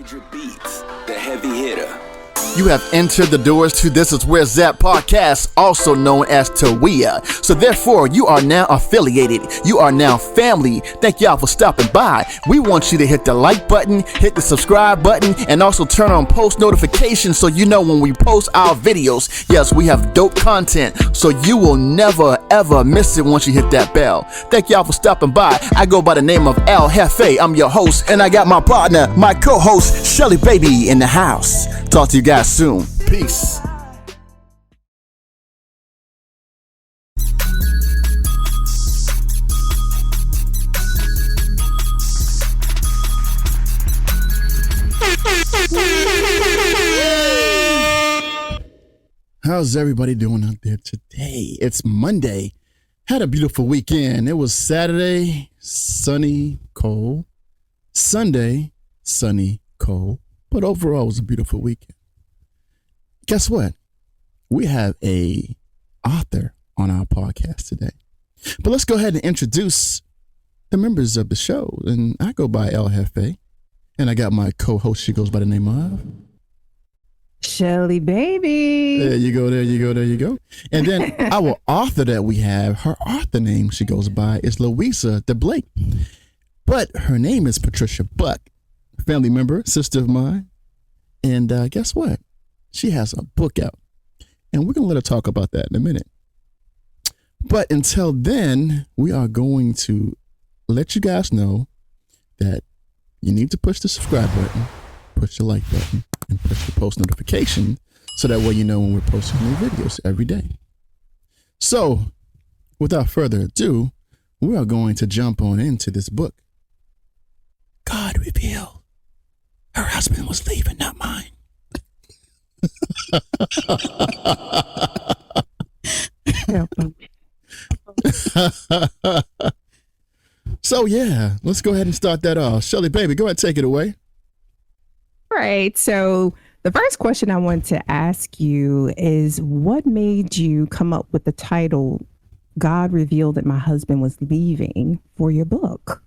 100 beats, the heavy hitter. You have entered the doors to This Is Where Zap podcast, also known as Tawia. So therefore, you are now affiliated. You are now family. Thank y'all for stopping by. We want you to hit the like button, hit the subscribe button, and also turn on post notifications so you know when we post our videos. Yes, we have dope content, so you will never ever miss it once you hit that bell. Thank y'all for stopping by. I go by the name of El Jefe. I'm your host, and I got my partner, my co-host, Shelly Baby, in the house. Talk to you guys soon. Peace. How's everybody doing out there today? It's Monday. Had a beautiful weekend. It was Saturday, sunny, cold. Sunday, sunny, cold. But overall, it was a beautiful weekend. Guess what? We have a author on our podcast today. But let's go ahead and introduce the members of the show. And I go by El Jefe. And I got my co-host. She goes by the name of Shelly Baby. There you go, there you go, there you go. And then our author that we have, her author name she goes by is Lewisa DeBlake. But her name is Patricia Buck, family member, sister of mine. And guess what? She has a book out. And we're going to let her talk about that in a minute. But until then, we are going to let you guys know that you need to push the subscribe button, push the like button, and push the post notification so that way you know when we're posting new videos every day. So, without further ado, we are going to jump on into this book. God revealed her husband was leaving, not mine. So yeah, let's go ahead and start that off. Shelly, baby, go ahead and take it away. Right. So the first question I want to ask you is, what made you come up with the title, God Revealed That My Husband Was Leaving, for your book?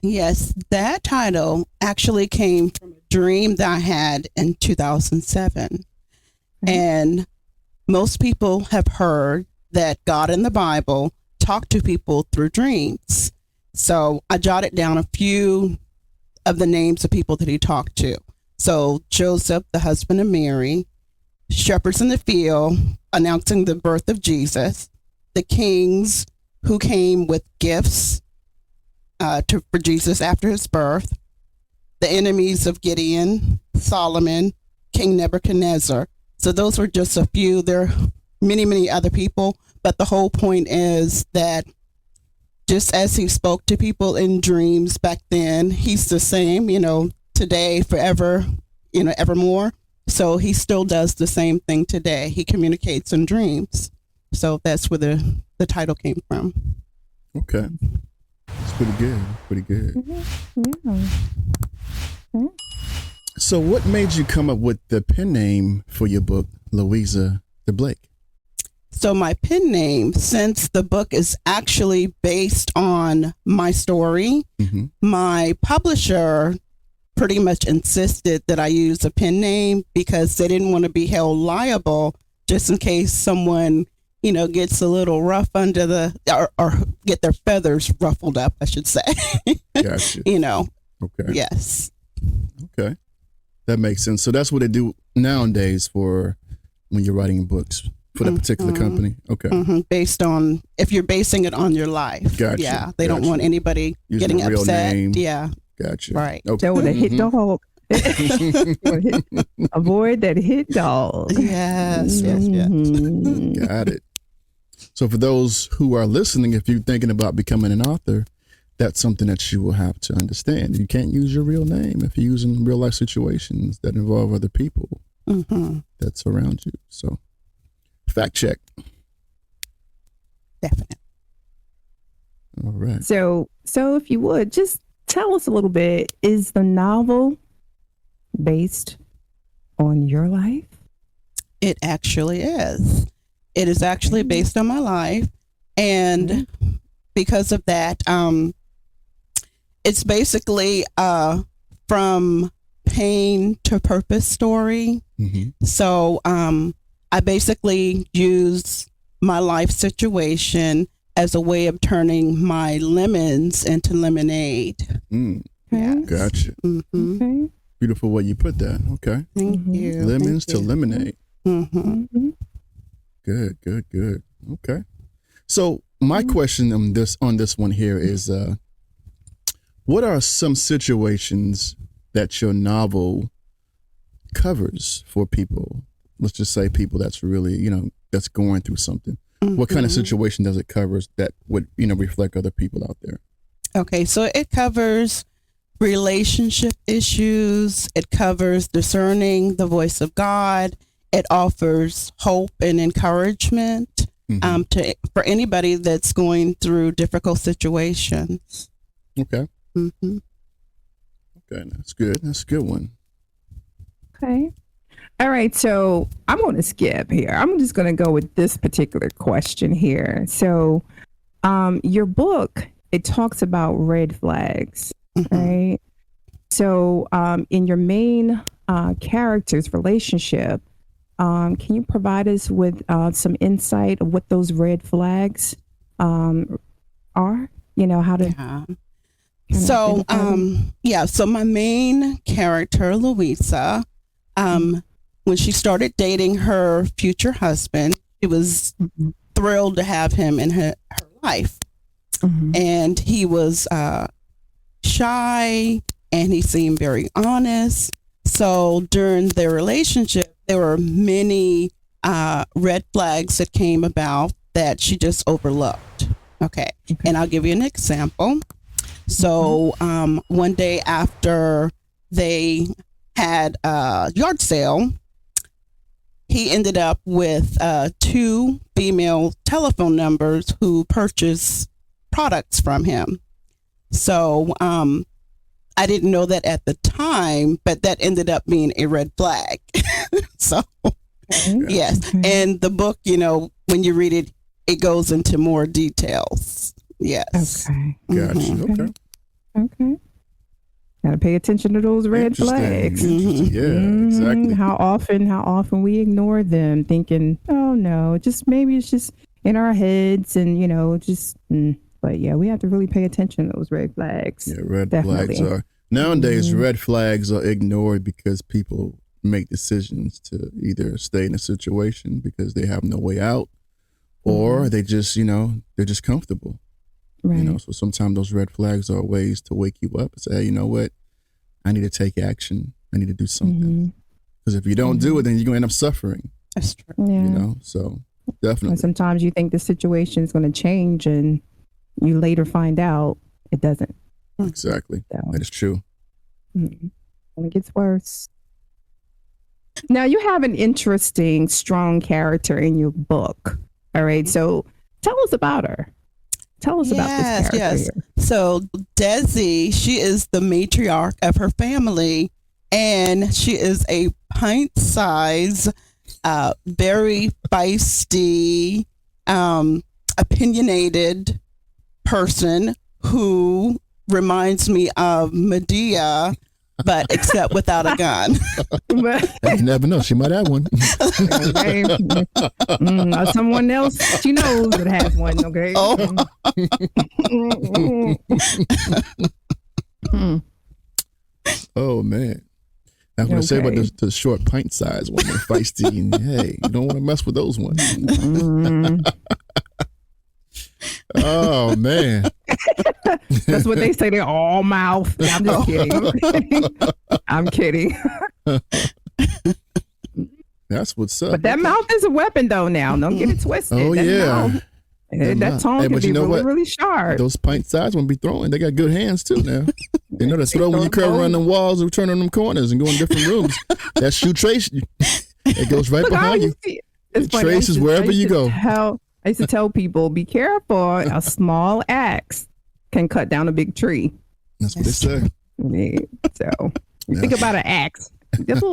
Yes, that title actually came from a dream that I had in 2007. Mm-hmm. And most people have heard that God in the Bible talked to people through dreams. So I jotted down a few of the names of people that he talked to. So Joseph, the husband of Mary, shepherds in the field announcing the birth of Jesus, the kings who came with gifts for Jesus after his birth, the enemies of Gideon, Solomon, King Nebuchadnezzar. So those were just a few. There are many, many other people, but the whole point is that just as he spoke to people in dreams back then, he's the same, today, forever, evermore. So he still does the same thing today. He communicates in dreams. So that's where the title came from. Okay. It's pretty good. Pretty good. Mm-hmm. Yeah. Mm-hmm. So what made you come up with the pen name for your book, Lewisa DeBlake? So my pen name, since the book is actually based on my story, mm-hmm. my publisher pretty much insisted that I use a pen name because they didn't want to be held liable just in case someone, gets a little rough under or get their feathers ruffled up, I should say. Gotcha. Okay. Yes. Okay. That makes sense. So that's what they do nowadays for when you're writing books for that particular company. Okay. Mm-hmm. Based on, if you're basing it on your life. Gotcha. Yeah. They don't want anybody using getting upset. Name. Yeah. Gotcha. Right. Okay. So the hit dog. Avoid that hit dog. Yes. Mm-hmm. Yes. Got it. So for those who are listening, if you're thinking about becoming an author, that's something that you will have to understand. You can't use your real name if you're using real life situations that involve other people mm-hmm. that's around you. So fact check. Definitely. All right. So if you would just tell us a little bit, is the novel based on your life? It actually is. It is actually based on my life. And mm-hmm. because of that, it's basically from pain to purpose story. Mm-hmm. So I basically use my life situation as a way of turning my lemons into lemonade. Mm. Yes. Gotcha. Mm-hmm. Okay. Beautiful way you put that. Okay. Thank you. Lemons Thank to you. lemonade. Mm-hmm. Mm-hmm. Good, good, good. Okay. So my question on this one here is, what are some situations that your novel covers for people? Let's just say people that's really, that's going through something. What kind of situation does it cover that would, reflect other people out there? Okay, so it covers relationship issues. It covers discerning the voice of God. It offers hope and encouragement for anybody that's going through difficult situations. Okay. Mm-hmm. Okay, that's good. That's a good one. Okay. All right. So I'm going to skip here. I'm just going to go with this particular question here. So, your book, it talks about red flags, right? So, in your main character's relationship, can you provide us with some insight of what those red flags are? How to. Yeah. So, so my main character, Lewisa, when she started dating her future husband, she was thrilled to have him in her life. Mm-hmm. And he was shy and he seemed very honest. So during their relationship, there were many red flags that came about that she just overlooked. Okay. And I'll give you an example. So one day after they had a yard sale, he ended up with 2 female telephone numbers who purchased products from him. So I didn't know that at the time, but that ended up being a red flag. So, yes. And the book, when you read it, it goes into more details. Yes. Okay. Gotcha. Okay. Got to pay attention to those red flags. Interesting. Yeah, exactly. How often we ignore them, thinking, "Oh no, maybe it's just in our heads," and But yeah, we have to really pay attention to those red flags. Yeah, red flags are nowadays. Red flags are ignored because people make decisions to either stay in a situation because they have no way out, or they just they're just comfortable. Right. So sometimes those red flags are ways to wake you up and say, hey, you know what? I need to take action. I need to do something. Because if you don't do it, then you're going to end up suffering. That's true. Yeah. So definitely. And sometimes you think the situation is going to change and you later find out it doesn't. Exactly. So, that is true. It gets worse. Now, you have an interesting, strong character in your book. All right. So tell us about her. Tell us about this character. Yes. Here. So Desi, she is the matriarch of her family, and she is a pint-sized, very feisty, opinionated person who reminds me of Medea, but except without a gun. You never know. She might have one. Okay. Or someone else she knows that has one. Okay. Oh man. I was going to say about the short pint size one, the feisty. And, hey, you don't want to mess with those ones. Oh man. That's what they say. They're all mouth. I'm just kidding. I'm kidding. That's what's up. But that mouth is a weapon, though. Now, don't get it twisted. Oh that yeah. Mouth, that tongue can be really, really sharp. Those pint size won't be throwing. They got good hands too now. You know, that's throw when you curve around them walls or turn on them corners and go in different rooms. That shoe trace. It goes right behind you. It traces wherever you go. I used to tell people, be careful. A small axe can cut down a big tree. That's what they say. Yeah. So think about an axe. Just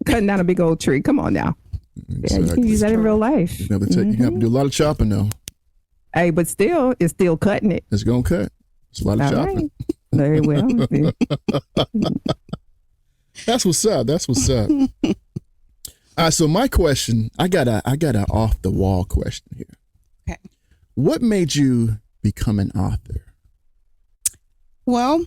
cutting down a big old tree. Come on now. Yeah, you can use that in real life. You have to do a lot of chopping though. Hey, but still, it's still cutting it. It's gonna cut. It's a lot of chopping. Right. Very well. That's what's up. That's what's up. All right, so my question, I got a off the wall question here. Okay. What made you become an author? Well,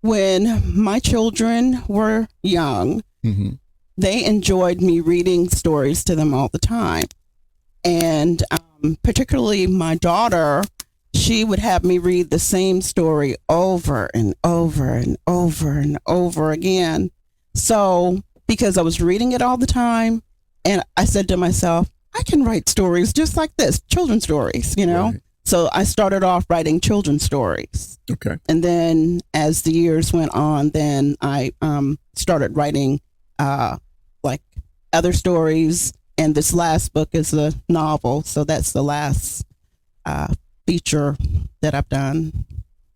when my children were young, Mm-hmm. they enjoyed me reading stories to them all the time. And particularly my daughter, she would have me read the same story over and over and over and over again. So, because I was reading it all the time, and I said to myself, I can write stories just like this, children's stories, you know? Right. So I started off writing children's stories. Okay. And then as the years went on, then I started writing like other stories. And this last book is a novel. So that's the last feature that I've done.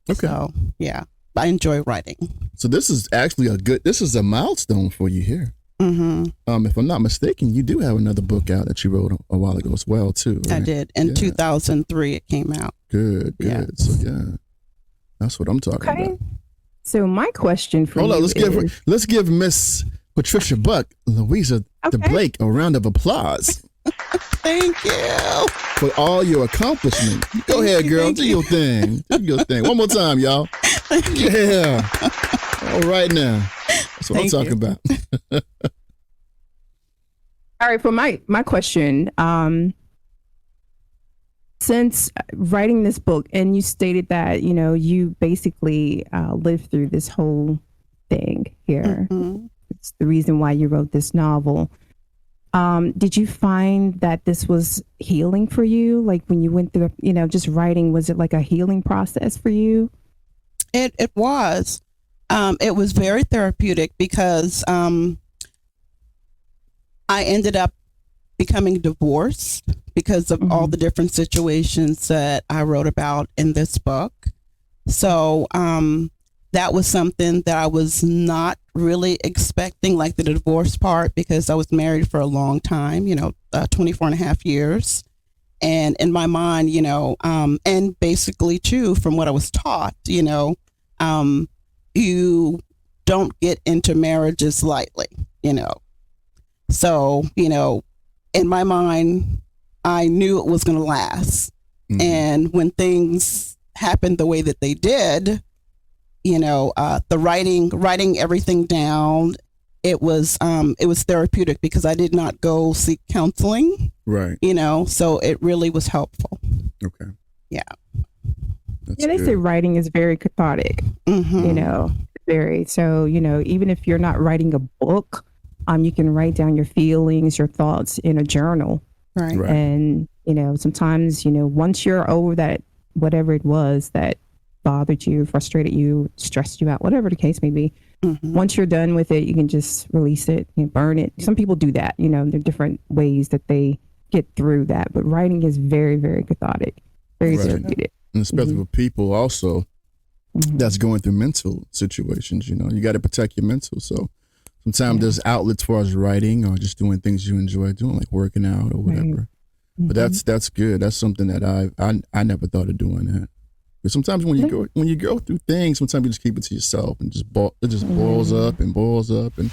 Okay. So, yeah, I enjoy writing. So this is actually this is a milestone for you here. Mm-hmm. If I'm not mistaken, you do have another book out that you wrote a while ago as well, too. Right? I did. In 2003, it came out. Good. Yeah. So, yeah, that's what I'm talking about. So my question for Hold you on, is, let's give Miss Patricia Buck, Lewisa DeBlake, a round of applause. Thank you. For all your accomplishments. Go ahead, girl. Do your thing. Do your thing. One more time, y'all. Yeah. All right now. That's what I'm talking about. all right, for my question, since writing this book, and you stated that, you know, you basically lived through this whole thing here. Mm-hmm. It's the reason why you wrote this novel. Did you find that this was healing for you? Like when you went through, you know, just writing, was it like a healing process for you? It was. It was very therapeutic because I ended up becoming divorced because of all the different situations that I wrote about in this book. So that was something that I was not really expecting, like the divorce part, because I was married for a long time, 24 and a half years. And in my mind, and basically too, from what I was taught, you don't get into marriages lightly, So, in my mind, I knew it was going to last. Mm-hmm. And when things happened the way that they did, the writing everything down, it was therapeutic because I did not go seek counseling. Right. So it really was helpful. Okay. Yeah. They say writing is very cathartic, very. So, even if you're not writing a book, you can write down your feelings, your thoughts in a journal. Right. And, sometimes, once you're over that, whatever it was that bothered you, frustrated you, stressed you out, whatever the case may be, once you're done with it, you can just release it and burn it. Some people do that, there are different ways that they get through that. But writing is very, very cathartic, very therapeutic. And especially for people also that's going through mental situations, you got to protect your mental. So sometimes there's outlets for us writing or just doing things you enjoy doing, like working out or whatever. But that's good. That's something that I never thought of doing that. But sometimes when you go through things, sometimes you just keep it to yourself and it just boils up and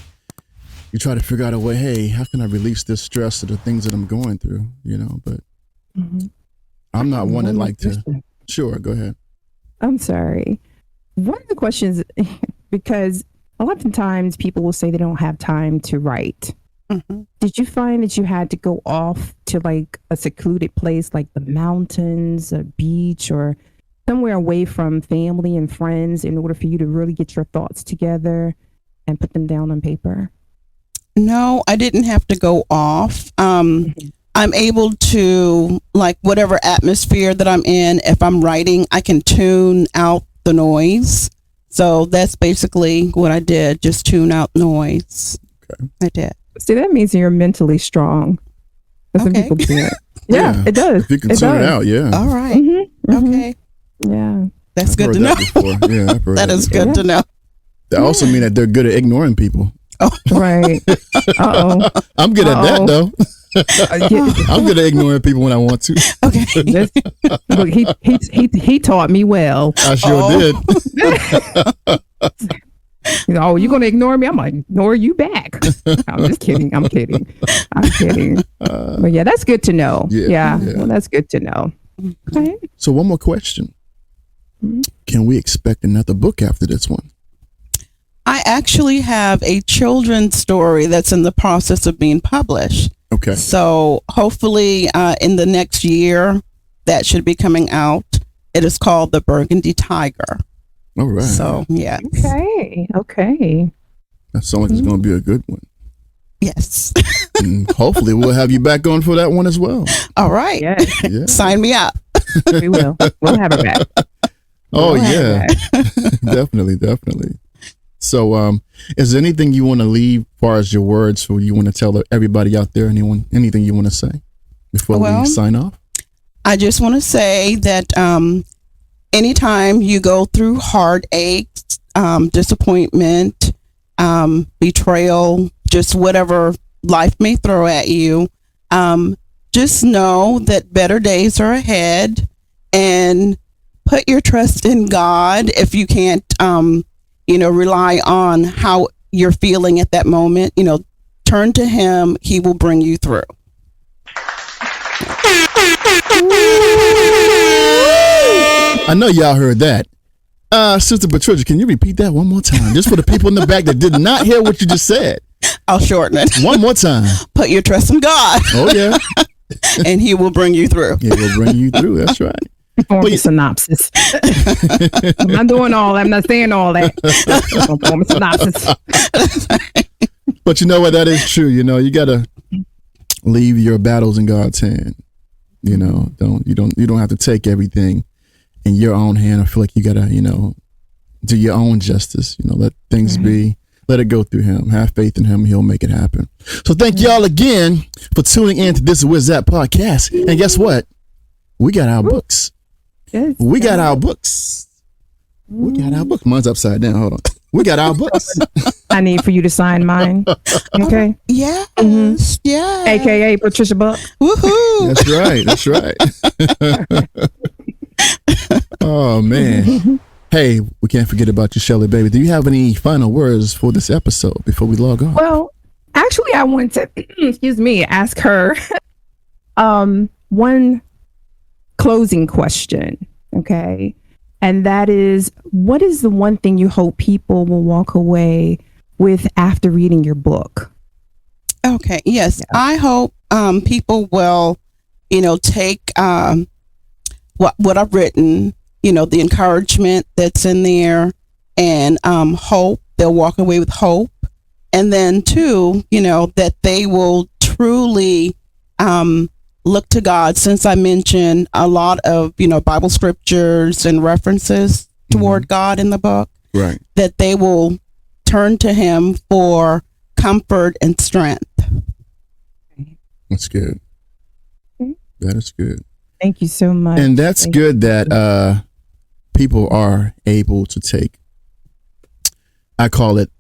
you try to figure out a way, hey, how can I release this stress of the things that I'm going through, but I'm not one that like to. Sure, go ahead. I'm sorry. One of the questions, because a lot of times people will say they don't have time to write. Did you find that you had to go off to like a secluded place like the mountains, a beach, or somewhere away from family and friends in order for you to really get your thoughts together and put them down on paper? No, I didn't have to go off. I'm able to, like, whatever atmosphere that I'm in, if I'm writing, I can tune out the noise. So that's basically what I did, just tune out noise. Okay. I did. See, that means you're mentally strong. That's what people do it. Yeah, it does. If you can tune it out, yeah. All right. Okay. Yeah. That's good to know. Yeah, I've heard that is good to know. That also mean that they're good at ignoring people. Oh. Right. Uh-oh. I'm good at that, though. I'm good at ignoring people when I want to. Okay. Look, he taught me well. I sure did. Oh, you're going to ignore me? I'm going to ignore you back. I'm just kidding. I'm kidding. But yeah, that's good to know. Yeah. Well, that's good to know. Okay. So one more question. Can we expect another book after this one? I actually have a children's story that's in the process of being published. Okay. So hopefully in the next year, that should be coming out. It is called The Burgundy Tiger. All right. So, yeah. Okay. That sounds like it's going to be a good one. Yes. And hopefully we'll have you back on for that one as well. All right. Yes. Yeah. Sign me up. We will. We'll have her back. Oh, yeah. Definitely. So, is there anything you want to leave as far as your words, or you want to tell everybody out there, anything you want to say before we sign off? I just want to say that anytime you go through heartaches, disappointment, betrayal, just whatever life may throw at you, just know that better days are ahead, and put your trust in God. If you can't, rely on how you're feeling at that moment, turn to Him. He will bring you through. I know y'all heard that. Sister Patricia, can you repeat that one more time? Just for the people in the back that did not hear what you just said. I'll shorten it. One more time. Put your trust in God. Oh, yeah. And He will bring you through. He will bring you through. That's right. Form a synopsis. I'm not doing all that. I'm not saying all that. Form a synopsis. But you know what? That is true. You got to leave your battles in God's hand. You don't have to take everything in your own hand. I feel like you got to, do your own justice. Let things be. Let it go through Him. Have faith in Him. He'll make it happen. So thank y'all again for tuning in to this Where's That podcast. And guess what? We got our books. Yes, We got our books. Mine's upside down. Hold on. We got our books. I need for you to sign mine. Okay. Yes. Yeah. AKA Patricia Buck. Woohoo. That's right. Oh, man. Hey, we can't forget about you, Shelly, baby. Do you have any final words for this episode before we log off? Well, actually, I want to, ask her one closing question. Okay. And that is, what is the one thing you hope people will walk away with after reading your book? Okay. Yes. Yeah. I hope people will, take what I've written, the encouragement that's in there, and hope. They'll walk away with hope. And then too, that they will truly look to God, since I mentioned a lot of, Bible scriptures and references toward God in the book, right? That they will turn to Him for comfort and strength. That's good. That is good. Thank you so much. And that's good that people are able to take, I call it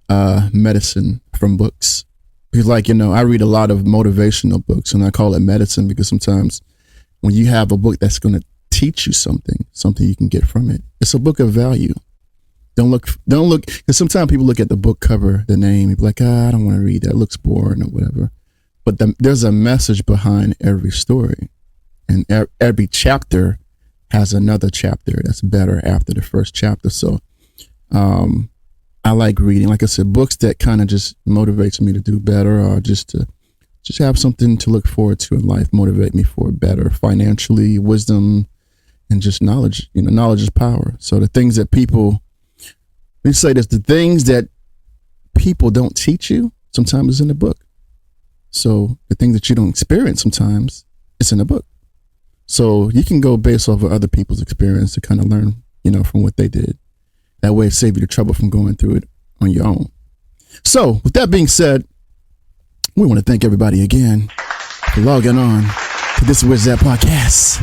medicine from books. Because I read a lot of motivational books, and I call it medicine because sometimes when you have a book that's going to teach you something you can get from it, it's a book of value. Don't look, because sometimes people look at the book cover, the name, and be like, I don't want to read that. It looks boring or whatever. But there's a message behind every story, and every chapter has another chapter that's better after the first chapter. So, I like reading, like I said, books that kind of just motivates me to do better, or just have something to look forward to in life, motivate me for better financially, wisdom, and just knowledge. Knowledge is power. So the things that people, let me say this, the things that people don't teach you sometimes is in the book. So the things that you don't experience sometimes, it's in the book. So you can go based off of other people's experience to kind of learn, from what they did. That way it saves you the trouble from going through it on your own. So with that being said, we want to thank everybody again for logging on to this Where's That podcast.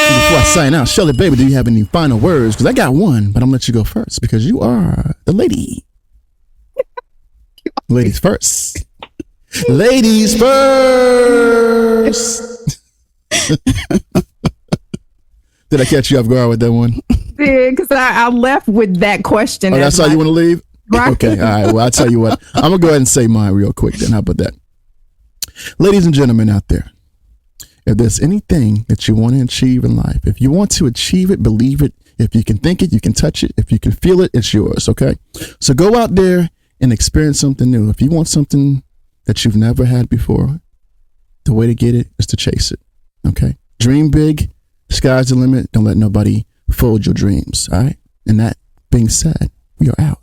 And before I sign out, Shelly, baby, do you have any final words? Because I got one, but I'm going to let you go first because you are the lady. Ladies first. Ladies first. Did I catch you off guard with that one? Because I left with that question. Oh, that's how you want to leave? Right. Okay, all right. Well, I'll tell you what. I'm going to go ahead and say mine real quick then. How about that? Ladies and gentlemen out there, if there's anything that you want to achieve in life, if you want to achieve it, believe it. If you can think it, you can touch it. If you can feel it, it's yours, okay? So go out there and experience something new. If you want something that you've never had before, the way to get it is to chase it, okay? Dream big, sky's the limit. Don't let nobody fold your dreams, all right? And that being said, we are out.